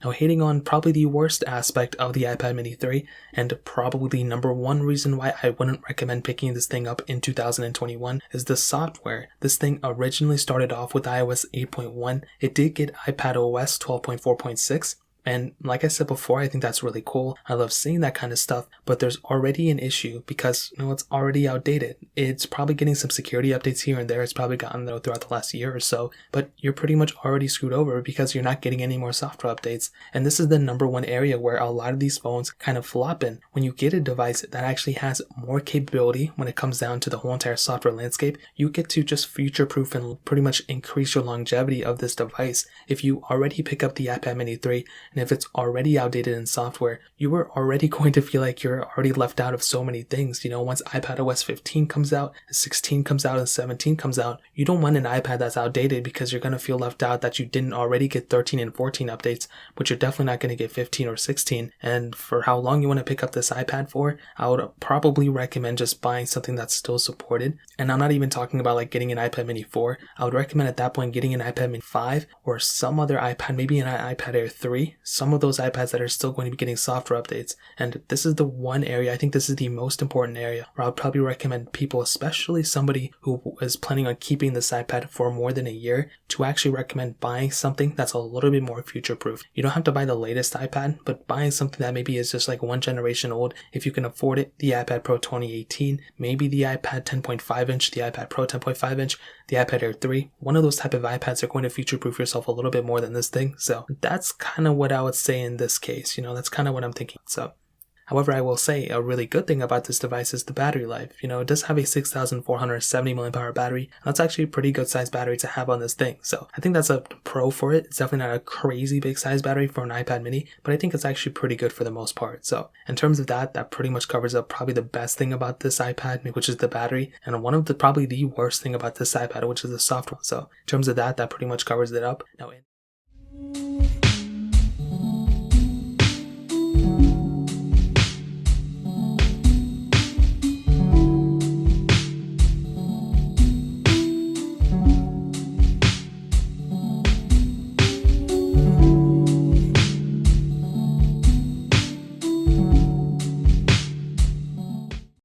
Now, hitting on probably the worst aspect of the iPad mini 3, and probably the number one reason why I wouldn't recommend picking this thing up in 2021, is the software. This thing originally started off with iOS 8.1. It did get iPadOS 12.4.6. And like I said before, I think that's really cool. I love seeing that kind of stuff, but there's already an issue because, it's already outdated. It's probably getting some security updates here and there. It's probably gotten throughout the last year or so, but you're pretty much already screwed over because you're not getting any more software updates. And this is the number one area where a lot of these phones kind of flop in. When you get a device that actually has more capability when it comes down to the whole entire software landscape, you get to just future-proof and pretty much increase your longevity of this device. If you already pick up the iPad mini 3, and if it's already outdated in software, you are already going to feel like you're already left out of so many things. Once iPadOS 15 comes out, 16 comes out, and 17 comes out, you don't want an iPad that's outdated because you're going to feel left out that you didn't already get 13 and 14 updates, but you're definitely not going to get 15 or 16. And for how long you want to pick up this iPad for, I would probably recommend just buying something that's still supported. And I'm not even talking about like getting an iPad mini 4. I would recommend at that point getting an iPad mini 5 or some other iPad, maybe an iPad Air 3, some of those iPads that are still going to be getting software updates. And this is the one area, I think this is the most important area where I would probably recommend people, especially somebody who is planning on keeping this iPad for more than a year, to actually recommend buying something that's a little bit more future-proof. You don't have to buy the latest iPad, but buying something that maybe is just like one generation old, if you can afford it, the iPad Pro 2018, maybe the iPad 10.5 inch, the iPad Pro 10.5 inch, the iPad Air 3, one of those type of iPads are going to future-proof yourself a little bit more than this thing. So that's kind of what I would say in this case. That's kind of what I'm thinking. So, however, I will say a really good thing about this device is the battery life. It does have a 6,470 mAh battery. That's actually a pretty good size battery to have on this thing. So I think that's a pro for it. It's definitely not a crazy big size battery for an iPad mini, but I think it's actually pretty good for the most part. So in terms of that pretty much covers up probably the best thing about this iPad, which is the battery, and one of the probably the worst thing about this iPad, which is the software. So in terms of that pretty much covers it up. Now,